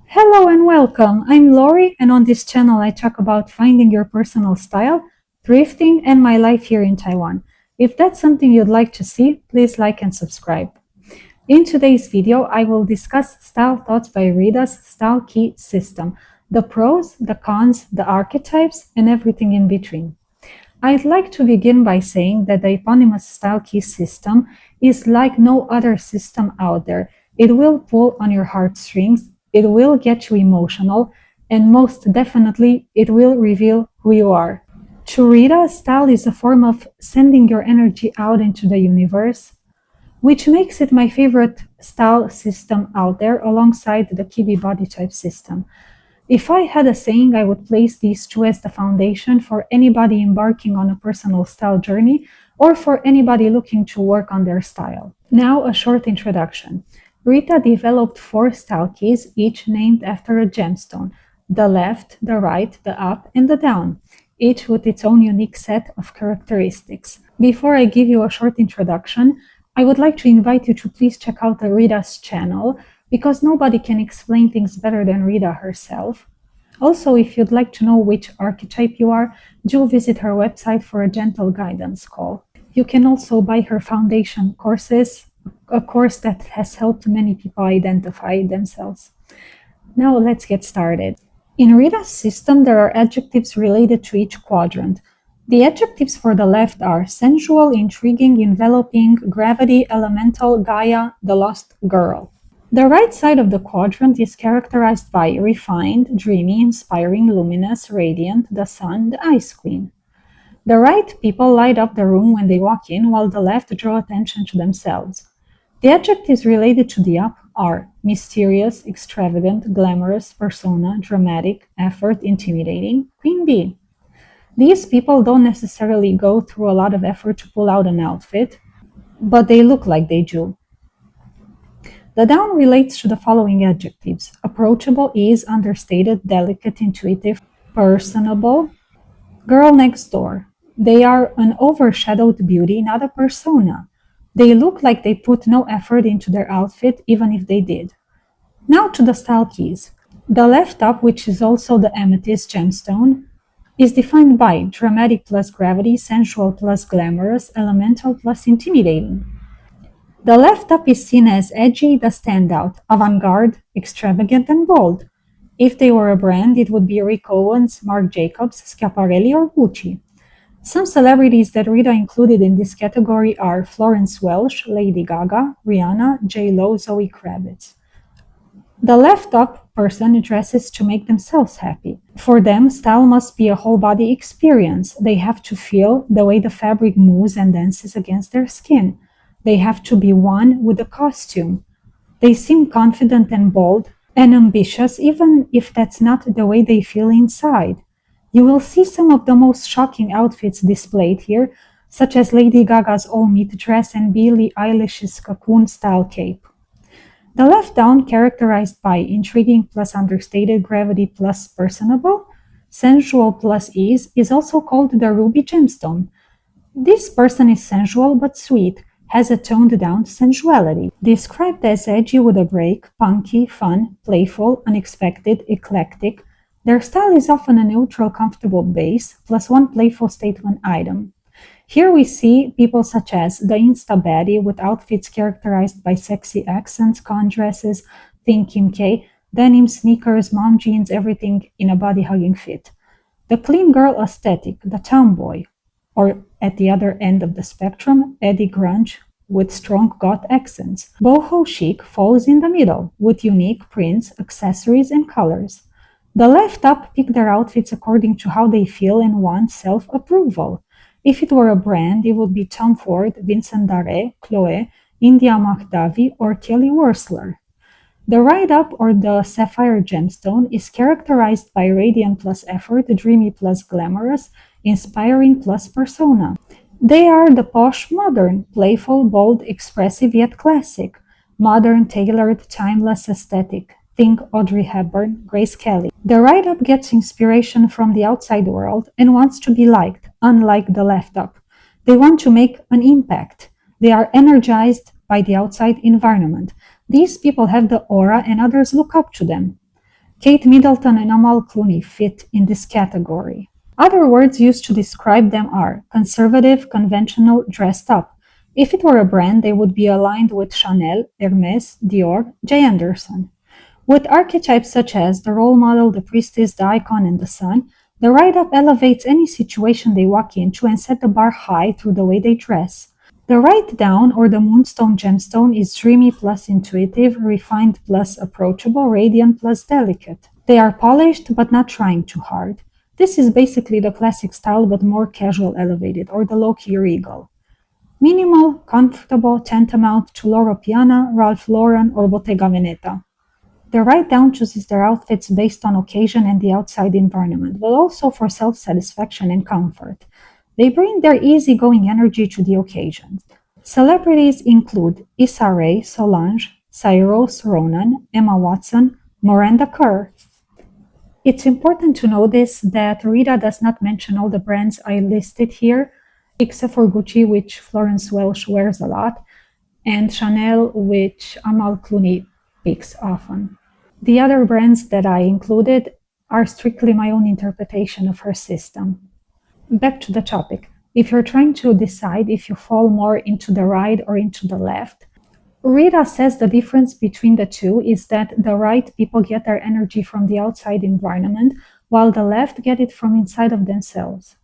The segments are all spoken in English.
Hello and welcome. I'm Lori, and on this channel, I talk about finding your personal style, thrifting, and my life here in Taiwan. If that's something you'd like to see, please like and subscribe. In today's video, I will discuss style thoughts by Rita's style key system, the pros, the cons, the archetypes, and everything in between. I'd like to begin by saying that the eponymous style key system is like no other system out there. It will pull on your heartstrings, it will get you emotional, and most definitely, it will reveal who you are. To Rita, style is a form of sending your energy out into the universe, which makes it my favorite style system out there alongside the Kibbe body type system. If I had a saying, I would place these two as the foundation for anybody embarking on a personal style journey or for anybody looking to work on their style. Now, a short introduction. Rita developed 4 style keys, each named after a gemstone: the left, the right, the up, and the down, each with its own unique set of characteristics. Before I give you a short introduction, I would like to invite you to please check out Rita's channel, because nobody can explain things better than Rita herself. Also, if you'd like to know which archetype you are, do visit her website for a gentle guidance call. You can also buy her foundation courses, a course that has helped many people identify themselves. Now let's get started. In Rita's system, there are adjectives related to each quadrant. The adjectives for the left are sensual, intriguing, enveloping, gravity, elemental, Gaia, the lost girl. The right side of the quadrant is characterized by refined, dreamy, inspiring, luminous, radiant, the sun, the ice queen. The right people light up the room when they walk in, while the left draw attention to themselves. The adjectives related to the up are mysterious, extravagant, glamorous, persona, dramatic, effort, intimidating, queen bee. These people don't necessarily go through a lot of effort to pull out an outfit, but they look like they do. The down relates to the following adjectives: approachable, ease, understated, delicate, intuitive, personable, girl next door. They are an overshadowed beauty, not a persona. They look like they put no effort into their outfit, even if they did. Now to the style keys. The left up, which is also the amethyst gemstone, is defined by dramatic plus gravity, sensual plus glamorous, elemental plus intimidating. The left up is seen as edgy, the standout, avant-garde, extravagant, and bold. If they were a brand, it would be Rick Owens, Marc Jacobs, Schiaparelli, or Gucci. Some celebrities that Rita included in this category are Florence Welch, Lady Gaga, Rihanna, J.Lo, Zoe Kravitz. The left up person dresses to make themselves happy. For them, style must be a whole body experience. They have to feel the way the fabric moves and dances against their skin. They have to be one with the costume. They seem confident and bold and ambitious, even if that's not the way they feel inside. You will see some of the most shocking outfits displayed here, such as Lady Gaga's all-meat dress and Billie Eilish's cocoon-style cape. The left down, characterized by intriguing plus understated, gravity plus personable, sensual plus ease, is also called the ruby gemstone. This person is sensual but sweet, has a toned-down sensuality. Described as edgy with a break, punky, fun, playful, unexpected, eclectic, their style is often a neutral, comfortable base, plus one playful statement item. Here we see people such as the Insta baddie with outfits characterized by sexy accents, con dresses, think Kim K, denim, sneakers, mom jeans, everything in a body-hugging fit. The clean girl aesthetic, the tomboy, or at the other end of the spectrum, Eddie Grunge with strong goth accents. Boho chic falls in the middle, with unique prints, accessories, and colors. The left up pick their outfits according to how they feel and want self-approval. If it were a brand, it would be Tom Ford, Vincent Daré, Chloe, India Mahdavi, or Kelly Wearstler. The right up, or the sapphire gemstone, is characterized by radiant plus effort, dreamy plus glamorous, inspiring plus persona. They are the posh modern, playful, bold, expressive yet classic, modern, tailored, timeless aesthetic. Think Audrey Hepburn, Grace Kelly. The right up gets inspiration from the outside world and wants to be liked, unlike the left up. They want to make an impact. They are energized by the outside environment. These people have the aura and others look up to them. Kate Middleton and Amal Clooney fit in this category. Other words used to describe them are conservative, conventional, dressed up. If it were a brand, they would be aligned with Chanel, Hermes, Dior, J. Anderson. With archetypes such as the role model, the priestess, the icon, and the sun, the write-up elevates any situation they walk into and set the bar high through the way they dress. The write-down or the moonstone gemstone is dreamy plus intuitive, refined plus approachable, radiant plus delicate. They are polished but not trying too hard. This is basically the classic style but more casual elevated, or the low-key regal. Minimal, comfortable, tantamount to Loro Piana, Ralph Lauren, or Bottega Veneta. The write-down chooses their outfits based on occasion and the outside environment, but also for self-satisfaction and comfort. They bring their easygoing energy to the occasions. Celebrities include Issa Rae, Solange, Cyrus Ronan, Emma Watson, Miranda Kerr. It's important to notice that Rita does not mention all the brands I listed here, except for Gucci, which Florence Welch wears a lot, and Chanel, which Amal Clooney picks often. The other brands that I included are strictly my own interpretation of her system. Back to the topic. If you're trying to decide if you fall more into the right or into the left, Rita says the difference between the two is that the right people get their energy from the outside environment, while the left get it from inside of themselves.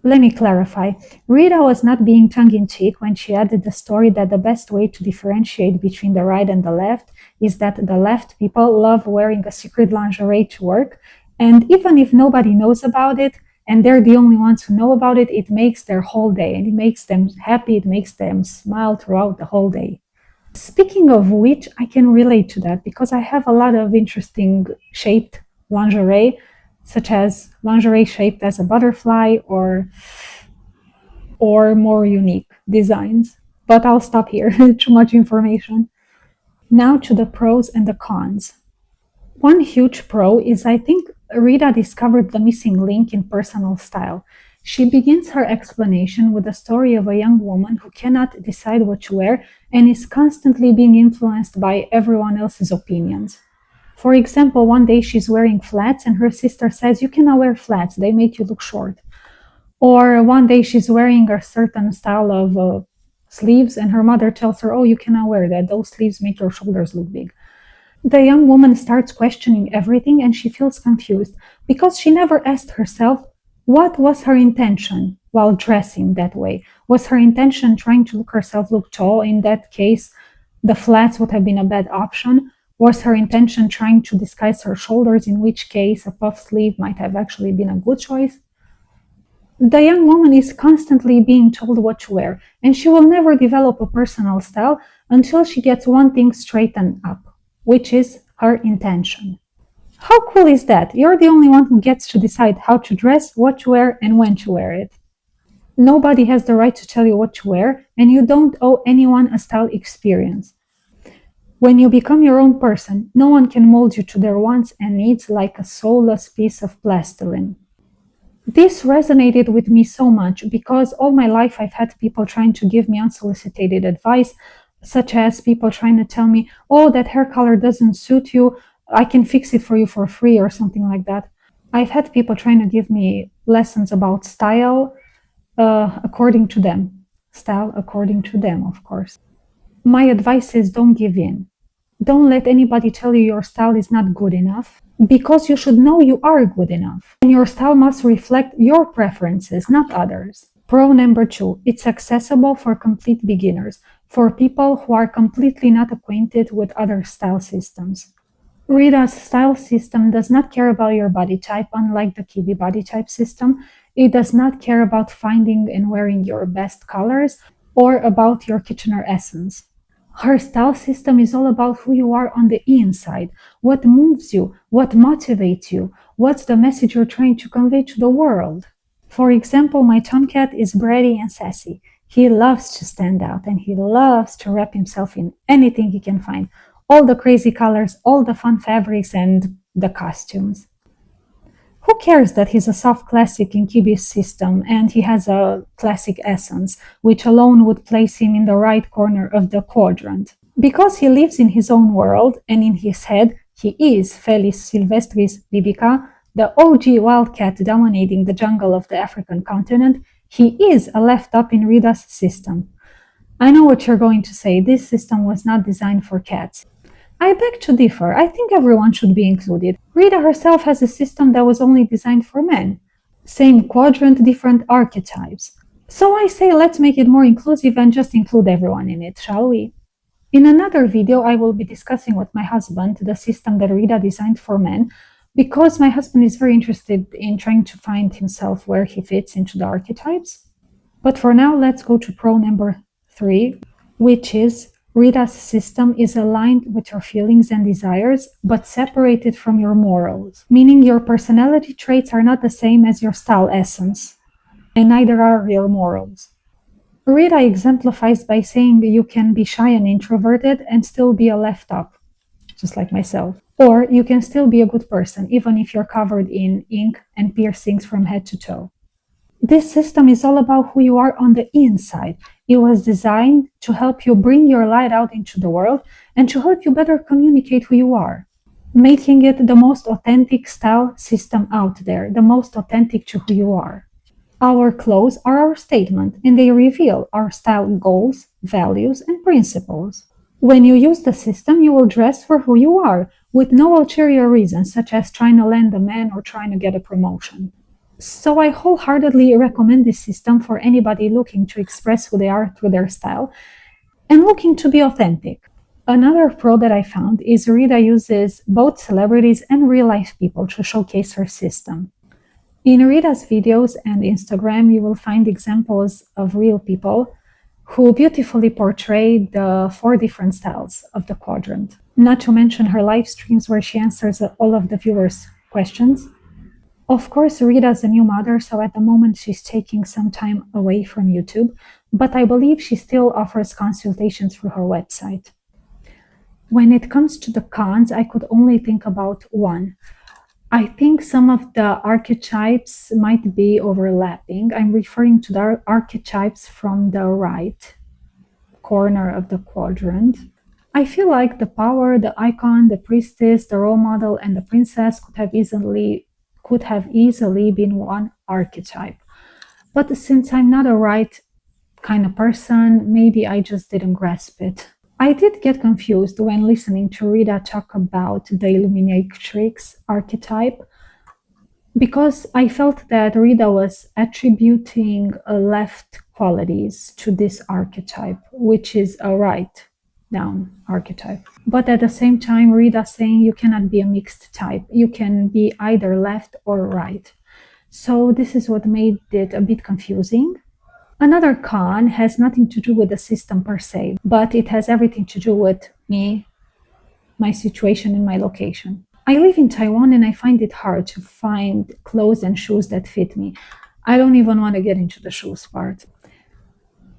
Let me clarify. Rita was not being tongue-in-cheek when she added the story that the best way to differentiate between the right and the left is that the left people love wearing a secret lingerie to work, and even if nobody knows about it, and they're the only ones who know about it, it makes their whole day, and it makes them happy, it makes them smile throughout the whole day. Speaking of which, I can relate to that because I have a lot of interesting shaped lingerie, such as lingerie shaped as a butterfly or more unique designs. But I'll stop here. Too much information. Now to the pros and the cons. One huge pro is I think Rita discovered the missing link in personal style. She begins her explanation with the story of a young woman who cannot decide what to wear and is constantly being influenced by everyone else's opinions. For example, one day she's wearing flats and her sister says, "You cannot wear flats, they make you look short." Or one day she's wearing a certain style of sleeves and her mother tells her, "Oh, you cannot wear that, those sleeves make your shoulders look big." The young woman starts questioning everything and she feels confused because she never asked herself what was her intention while dressing that way. Was her intention trying to look tall? In that case, the flats would have been a bad option. Was her intention trying to disguise her shoulders, in which case a puff sleeve might have actually been a good choice? The young woman is constantly being told what to wear, and she will never develop a personal style until she gets one thing straightened up, which is her intention. How cool is that? You're the only one who gets to decide how to dress, what to wear, and when to wear it. Nobody has the right to tell you what to wear, and you don't owe anyone a style experience. When you become your own person, no one can mold you to their wants and needs like a soulless piece of plastiline. This resonated with me so much because all my life I've had people trying to give me unsolicited advice, such as people trying to tell me, "Oh, that hair color doesn't suit you, I can fix it for you for free," or something like that. I've had people trying to give me lessons about style according to them. Style according to them, of course. My advice is don't give in. Don't let anybody tell you your style is not good enough because you should know you are good enough. And your style must reflect your preferences, not others. Pro number 2, it's accessible for complete beginners, for people who are completely not acquainted with other style systems. Rita's style system does not care about your body type, unlike the Kibbe body type system. It does not care about finding and wearing your best colors or about your Kitchener essence. Her style system is all about who you are on the inside, what moves you, what motivates you, what's the message you're trying to convey to the world. For example, my tomcat is bratty and sassy. He loves to stand out and he loves to wrap himself in anything he can find. All the crazy colors, all the fun fabrics, and the costumes. Who cares that he's a soft classic in Kibbe's system and he has a classic essence, which alone would place him in the right corner of the quadrant? Because he lives in his own world and in his head, He is Felis silvestris bibica, the OG wildcat dominating the jungle of the African continent. He is a left up in Rita's system. I know what you're going to say. This system was not designed for cats. I beg to differ. I think everyone should be included. Rita herself has a system that was only designed for men. Same quadrant, different archetypes. So I say let's make it more inclusive and just include everyone in it, shall we? In another video, I will be discussing with my husband the system that Rita designed for men, because my husband is very interested in trying to find himself where he fits into the archetypes. But for now, let's go to pro number 3, which is Rita's system is aligned with your feelings and desires, but separated from your morals, meaning your personality traits are not the same as your style essence, and neither are your morals. Rita exemplifies by saying you can be shy and introverted and still be a left up, just like myself. Or you can still be a good person, even if you're covered in ink and piercings from head to toe. This system is all about who you are on the inside. It was designed to help you bring your light out into the world and to help you better communicate who you are, making it the most authentic style system out there, the most authentic to who you are. Our clothes are our statement, and they reveal our style goals, values, and principles. When you use the system, you will dress for who you are, with no ulterior reasons, such as trying to land a man or trying to get a promotion. So I wholeheartedly recommend this system for anybody looking to express who they are through their style and looking to be authentic. Another pro that I found is Rita uses both celebrities and real-life people to showcase her system. In Rita's videos and Instagram, you will find examples of real people who beautifully portray the 4 different styles of the quadrant. Not to mention her live streams where she answers all of the viewers' questions. Of course, Rita's a new mother, so at the moment she's taking some time away from YouTube, but I believe she still offers consultations through her website. When it comes to the cons, I could only think about one. I think some of the archetypes might be overlapping. I'm referring to the archetypes from the right corner of the quadrant. I feel like the power, the icon, the priestess, the role model, and the princess could have easily been one archetype. But since I'm not a right kind of person, maybe I just didn't grasp it. I did get confused when listening to Rita talk about the Illuminatrix archetype, because I felt that Rita was attributing left qualities to this archetype, which is a right down archetype. But at the same time, Rita saying you cannot be a mixed type. You can be either left or right. So this is what made it a bit confusing. Another con has nothing to do with the system per se, but it has everything to do with me, my situation, and my location. I live in Taiwan and I find it hard to find clothes and shoes that fit me. I don't even want to get into the shoes part.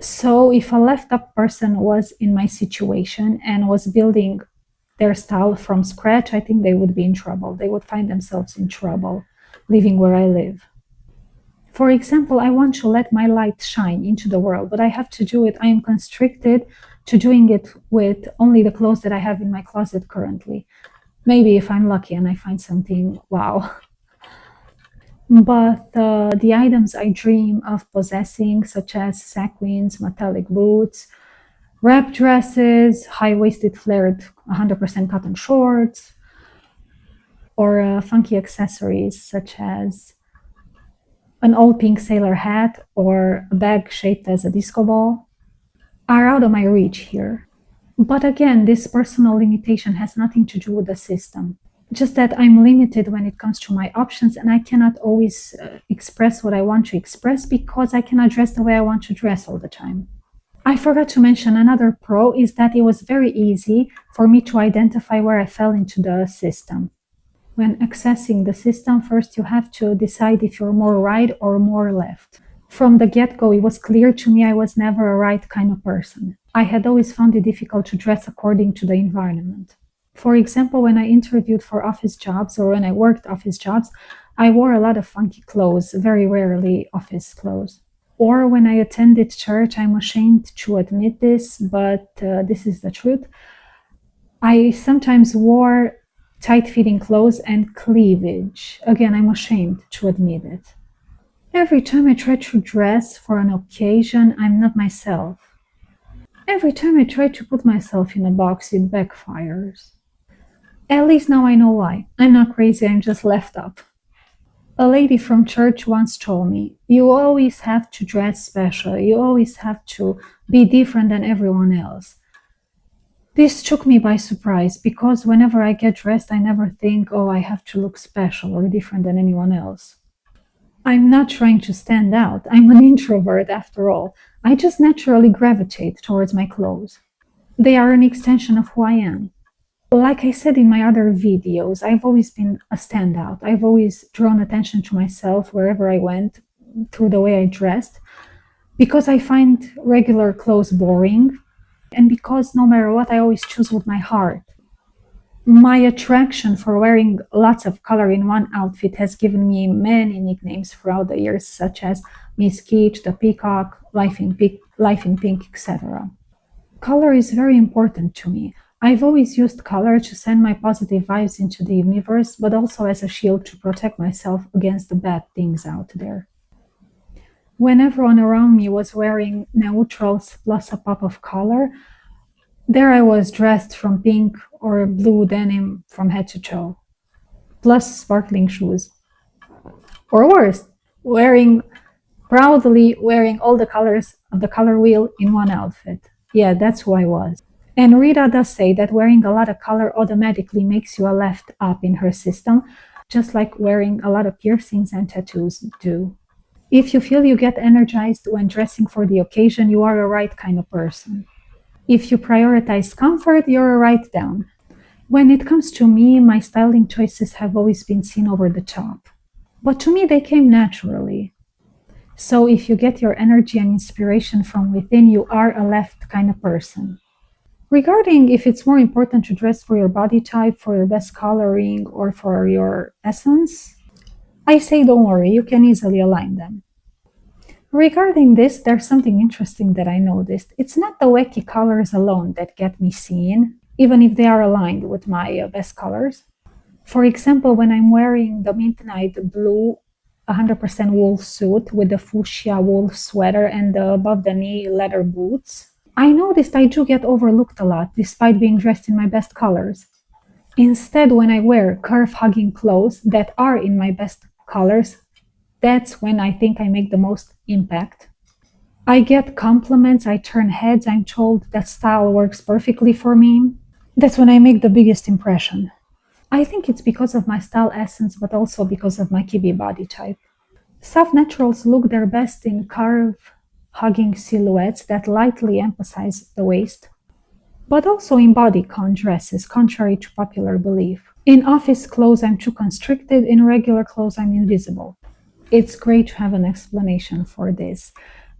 So if a left up person was in my situation and was building their style from scratch, I think they would be in trouble. They would find themselves in trouble living where I live. For example, I want to let my light shine into the world, but I have to do it. I am constricted to doing it with only the clothes that I have in my closet currently. Maybe if I'm lucky and I find something, wow. But the items I dream of possessing, such as sequins, metallic boots, wrap dresses, high-waisted flared 100% cotton shorts, or funky accessories such as an old pink sailor hat or a bag shaped as a disco ball, are out of my reach here. But again, this personal limitation has nothing to do with the system. Just that I'm limited when it comes to my options, and I cannot always express what I want to express because I cannot dress the way I want to dress all the time. I forgot to mention another pro is that it was very easy for me to identify where I fell into the system. When accessing the system, first you have to decide if you're more right or more left. From the get-go, it was clear to me I was never a right kind of person. I had always found it difficult to dress according to the environment. For example, when I interviewed for office jobs or when I worked office jobs, I wore a lot of funky clothes, very rarely office clothes. Or when I attended church, I'm ashamed to admit this, but this is the truth. I sometimes wore tight-fitting clothes, and cleavage. Again, I'm ashamed to admit it. Every time I try to dress for an occasion, I'm not myself. Every time I try to put myself in a box, it backfires. At least now I know why. I'm not crazy, I'm just left up. A lady from church once told me, you always have to dress special, you always have to be different than everyone else. This took me by surprise because whenever I get dressed, I never think, oh, I have to look special or different than anyone else. I'm not trying to stand out. I'm an introvert after all. I just naturally gravitate towards my clothes. They are an extension of who I am. Like I said in my other videos, I've always been a standout. I've always drawn attention to myself wherever I went through the way I dressed because I find regular clothes boring and because no matter what, I always choose with my heart. My attraction for wearing lots of color in one outfit has given me many nicknames throughout the years, such as Miss Kitsch, the Peacock, Life in Pink, etc. Color is very important to me. I've always used color to send my positive vibes into the universe, but also as a shield to protect myself against the bad things out there. When everyone around me was wearing neutrals plus a pop of color, there I was dressed from pink or blue denim from head to toe, plus sparkling shoes. Or worse, proudly wearing all the colors of the color wheel in one outfit. Yeah, that's who I was. And Rita does say that wearing a lot of color automatically makes you a left up in her system, just like wearing a lot of piercings and tattoos do. If you feel you get energized when dressing for the occasion, you are a right kind of person. If you prioritize comfort, you're a right down. When it comes to me, my styling choices have always been seen over the top. But to me, they came naturally. So if you get your energy and inspiration from within, you are a left kind of person. Regarding if it's more important to dress for your body type, for your best coloring, or for your essence, I say don't worry, you can easily align them. Regarding this, there's something interesting that I noticed. It's not the wacky colors alone that get me seen, even if they are aligned with my best colors. For example, when I'm wearing the midnight blue 100% wool suit with the fuchsia wool sweater and the above the knee leather boots, I noticed I do get overlooked a lot despite being dressed in my best colors. Instead, when I wear curve-hugging clothes that are in my best colors, that's when I think I make the most impact. I get compliments, I turn heads, I'm told that style works perfectly for me. That's when I make the biggest impression. I think it's because of my style essence, but also because of my Kibbe body type. Soft naturals look their best in curve-hugging silhouettes that lightly emphasize the waist, but also in bodycon dresses, contrary to popular belief. In office clothes, I'm too constricted. In regular clothes, I'm invisible. It's great to have an explanation for this.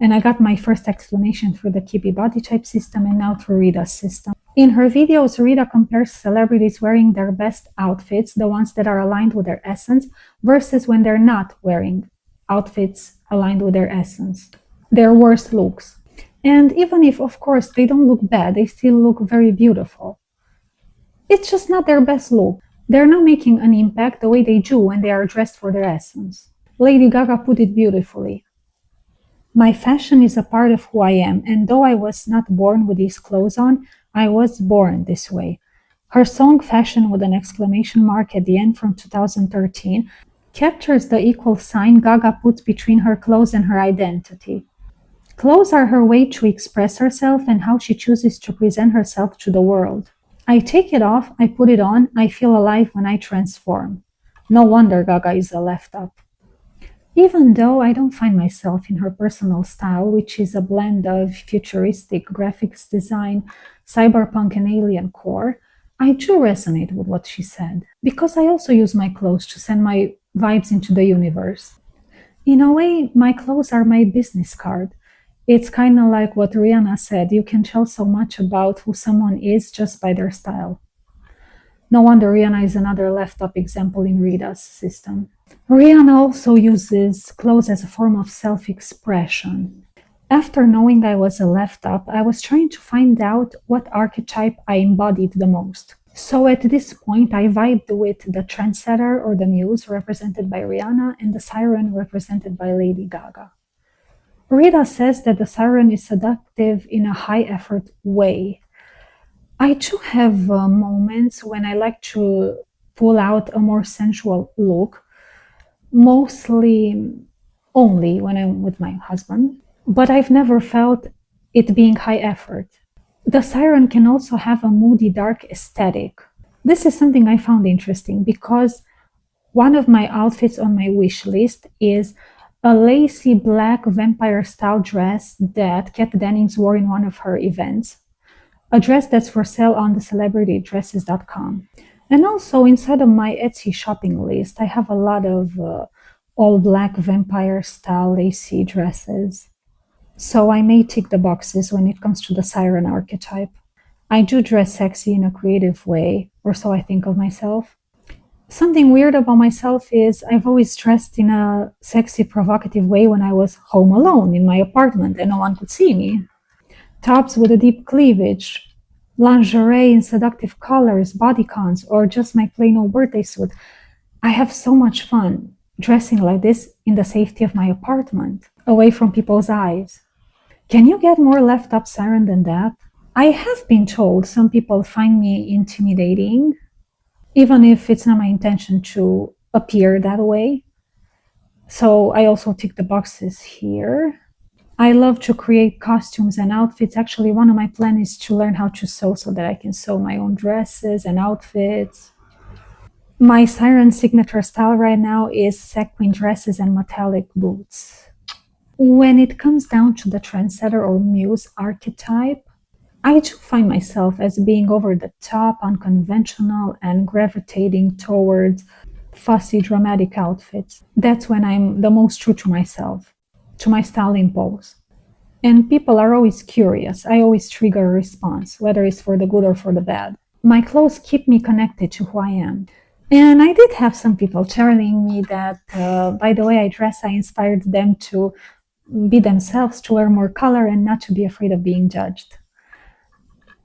And I got my first explanation through the Kibbe body type system and now through Rita's system. In her videos, Rita compares celebrities wearing their best outfits, the ones that are aligned with their essence, versus when they're not wearing outfits aligned with their essence, their worst looks. And even if, of course, they don't look bad, they still look very beautiful. It's just not their best look. They're not making an impact the way they do when they are dressed for their essence. Lady Gaga put it beautifully. My fashion is a part of who I am, and though I was not born with these clothes on, I was born this way. Her song Fashion with an exclamation mark at the end from 2013 captures the equal sign Gaga puts between her clothes and her identity. Clothes are her way to express herself and how she chooses to present herself to the world. I take it off, I put it on, I feel alive when I transform. No wonder Gaga is a left up. Even though I don't find myself in her personal style, which is a blend of futuristic graphics design, cyberpunk and alien core, I do resonate with what she said, because I also use my clothes to send my vibes into the universe. In a way, my clothes are my business card. It's kind of like what Rihanna said, you can tell so much about who someone is just by their style. No wonder Rihanna is another left-up example in Rita's system. Rihanna also uses clothes as a form of self-expression. After knowing I was a left-up, I was trying to find out what archetype I embodied the most. So at this point, I vibed with the trendsetter or the muse represented by Rihanna and the siren represented by Lady Gaga. Rita says that the siren is seductive in a high effort way. I too have moments when I like to pull out a more sensual look, mostly only when I'm with my husband, but I've never felt it being high effort. The siren can also have a moody, dark aesthetic. This is something I found interesting because one of my outfits on my wish list is a lacy black vampire style dress that Kat Dennings wore in one of her events, a dress that's for sale on the celebritydresses.com. And also inside of my Etsy shopping list, I have a lot of all black vampire style lacy dresses. So I may tick the boxes when it comes to the siren archetype. I do dress sexy in a creative way, or so I think of myself. Something weird about myself is I've always dressed in a sexy, provocative way when I was home alone in my apartment and no one could see me. Tops with a deep cleavage, lingerie in seductive colors, bodycons, or just my plain old birthday suit. I have so much fun dressing like this in the safety of my apartment, away from people's eyes. Can you get more left up siren than that? I have been told some people find me intimidating, even if it's not my intention to appear that way. So I also tick the boxes here. I love to create costumes and outfits. Actually, one of my plans is to learn how to sew so that I can sew my own dresses and outfits. My siren signature style right now is sequin dresses and metallic boots. When it comes down to the trendsetter or muse archetype, I do find myself as being over the top, unconventional, and gravitating towards fussy, dramatic outfits. That's when I'm the most true to myself, to my style impulse. And people are always curious. I always trigger a response, whether it's for the good or for the bad. My clothes keep me connected to who I am. And I did have some people telling me that by the way I dress, I inspired them to be themselves, to wear more color, and not to be afraid of being judged.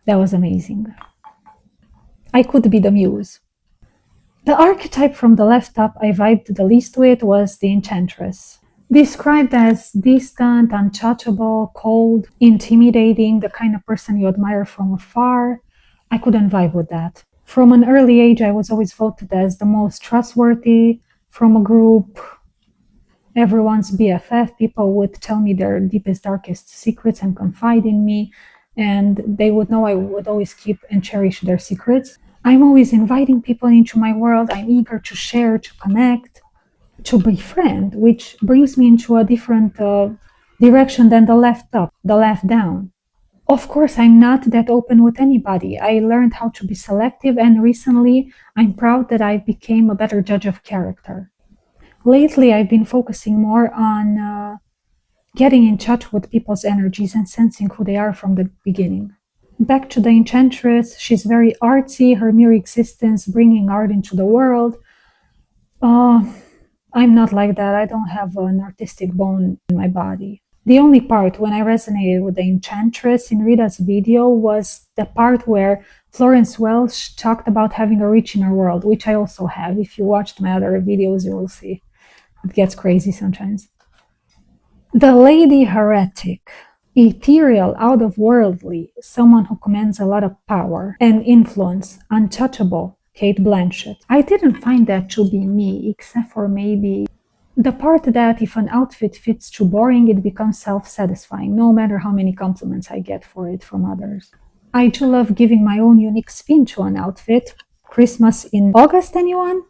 That was amazing. I could be the muse. The archetype from the left up I vibed the least with was the enchantress. Described as distant, untouchable, cold, intimidating, the kind of person you admire from afar, I couldn't vibe with that. From an early age, I was always voted as the most trustworthy from a group. Everyone's BFF. People would tell me their deepest, darkest secrets and confide in me, and they would know I would always keep and cherish their secrets. I'm always inviting people into my world. I'm eager to share, to connect, to befriend, which brings me into a different direction than the left up, the left down. Of course, I'm not that open with anybody. I learned how to be selective, and recently I'm proud that I became a better judge of character. Lately, I've been focusing more on getting in touch with people's energies and sensing who they are from the beginning. Back to the enchantress, she's very artsy, her mere existence bringing art into the world. I'm not like that. I don't have an artistic bone in my body. The only part when I resonated with the enchantress in Rita's video was the part where Florence Welch talked about having a rich inner world, which I also have. If you watched my other videos, you will see. It gets crazy sometimes. The Lady Heretic. Ethereal, out of worldly, someone who commands a lot of power and influence, untouchable, Kate Blanchett. I didn't find that to be me, except for maybe the part that if an outfit fits too boring, it becomes self-satisfying, no matter how many compliments I get for it from others. I do love giving my own unique spin to an outfit. Christmas in August, anyone?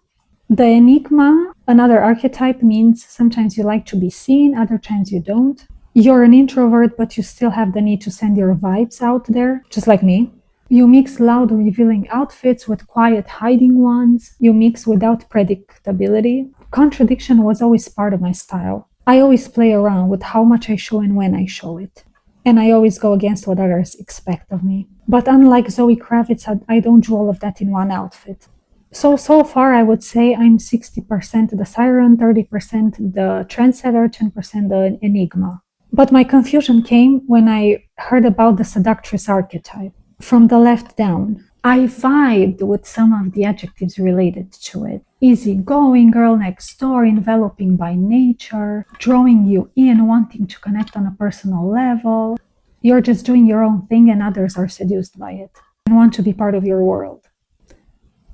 The Enigma, another archetype, means sometimes you like to be seen, other times you don't. You're an introvert, but you still have the need to send your vibes out there, just like me. You mix loud, revealing outfits with quiet, hiding ones. You mix without predictability. Contradiction was always part of my style. I always play around with how much I show and when I show it. And I always go against what others expect of me. But unlike Zoe Kravitz, I don't do all of that in one outfit. So far I would say I'm 60% the siren, 30% the trendsetter, 10% the enigma. But my confusion came when I heard about the seductress archetype. From the left down, I vibed with some of the adjectives related to it. Easygoing, girl next door, enveloping by nature, drawing you in, wanting to connect on a personal level. You're just doing your own thing and others are seduced by it and want to be part of your world.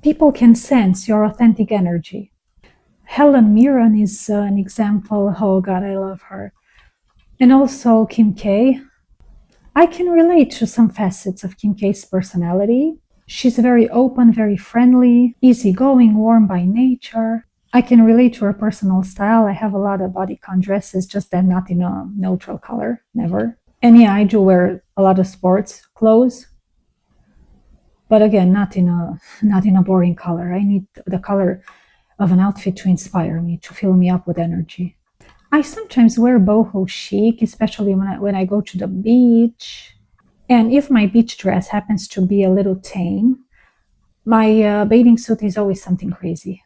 People can sense your authentic energy. Helen Mirren is an example. Oh God, I love her. And also Kim K. I can relate to some facets of Kim K's personality. She's very open, very friendly, easygoing, warm by nature. I can relate to her personal style. I have a lot of bodycon dresses, just that not in a neutral color, never. And yeah, I do wear a lot of sports clothes, but again, not in a boring color. I need the color of an outfit to inspire me, to fill me up with energy. I sometimes wear boho chic, especially when I go to the beach. And if my beach dress happens to be a little tame, my bathing suit is always something crazy.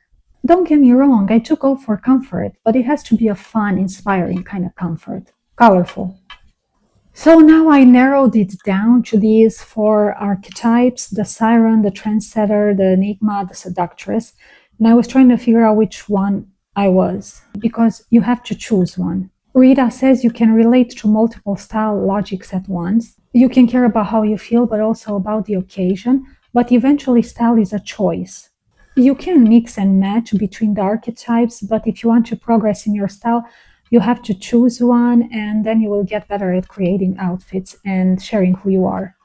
Don't get me wrong, I do go for comfort, but it has to be a fun, inspiring kind of comfort. Colorful. So now I narrowed it down to these four archetypes: the Siren, the trendsetter, the enigma, the seductress. And I was trying to figure out which one I was, because you have to choose one. Rita says you can relate to multiple style logics at once. You can care about how you feel, but also about the occasion. But eventually, style is a choice. You can mix and match between the archetypes, but if you want to progress in your style, you have to choose one, and then you will get better at creating outfits and sharing who you are.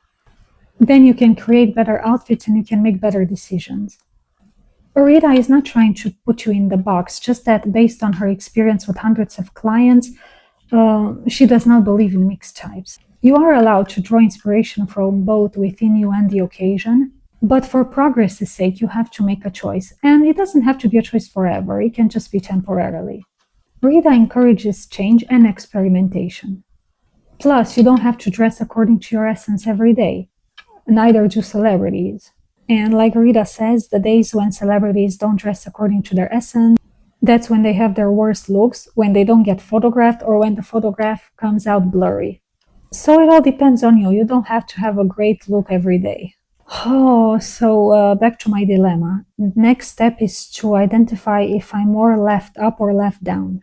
Then you can create better outfits and you can make better decisions. Rita is not trying to put you in the box, just that based on her experience with hundreds of clients, she does not believe in mixed types. You are allowed to draw inspiration from both within you and the occasion, but for progress's sake, you have to make a choice. And it doesn't have to be a choice forever, it can just be temporarily. Rita encourages change and experimentation. Plus, you don't have to dress according to your essence every day. Neither do celebrities. And like Rita says, the days when celebrities don't dress according to their essence, that's when they have their worst looks, when they don't get photographed, or when the photograph comes out blurry. So it all depends on you. You don't have to have a great look every day. So back to my dilemma. Next step is to identify if I'm more left up or left down.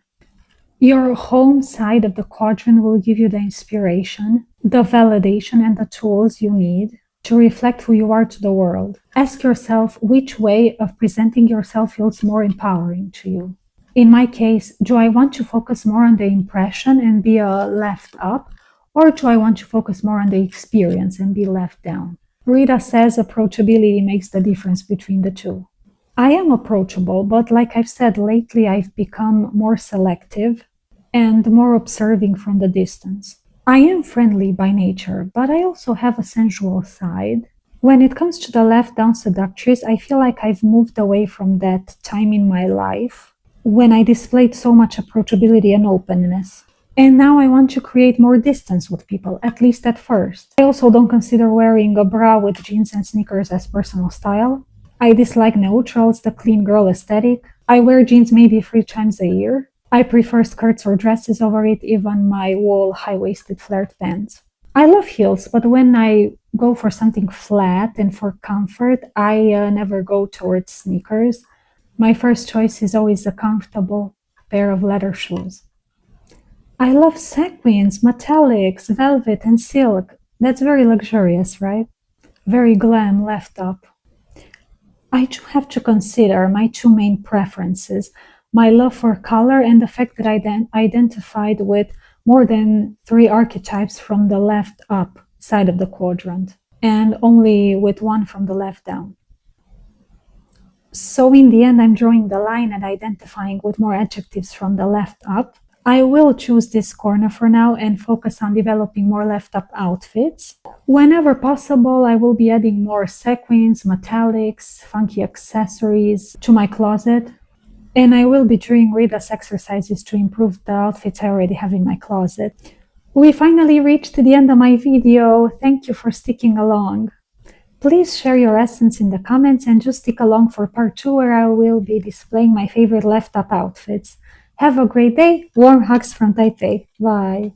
Your home side of the quadrant will give you the inspiration, the validation, and the tools you need to reflect who you are to the world. Ask yourself which way of presenting yourself feels more empowering to you. In my case, do I want to focus more on the impression and be a left up, or do I want to focus more on the experience and be left down? Rita says approachability makes the difference between the two. I am approachable, but like I've said lately, I've become more selective and more observing from the distance. I am friendly by nature, but I also have a sensual side. When it comes to the left down seductress, I feel like I've moved away from that time in my life when I displayed so much approachability and openness. And now I want to create more distance with people, at least at first. I also don't consider wearing a bra with jeans and sneakers as personal style. I dislike neutrals, the clean girl aesthetic. I wear jeans maybe 3 times a year. I prefer skirts or dresses over it, even my wool high-waisted flared pants. I love heels, but when I go for something flat and for comfort, I never go towards sneakers. My first choice is always a comfortable pair of leather shoes. I love sequins, metallics, velvet, and silk. That's very luxurious, right? Very glam, left up. I do have to consider my two main preferences: my love for color and the fact that I identified with more than 3 archetypes from the left up side of the quadrant, and only with one from the left down. So in the end, I'm drawing the line and identifying with more adjectives from the left up. I will choose this corner for now and focus on developing more left up outfits. Whenever possible, I will be adding more sequins, metallics, funky accessories to my closet. And I will be doing Rita's exercises to improve the outfits I already have in my closet. We finally reached the end of my video. Thank you for sticking along. Please share your essence in the comments and just stick along for part 2, where I will be displaying my favorite left up outfits. Have a great day. Warm hugs from Taipei. Bye.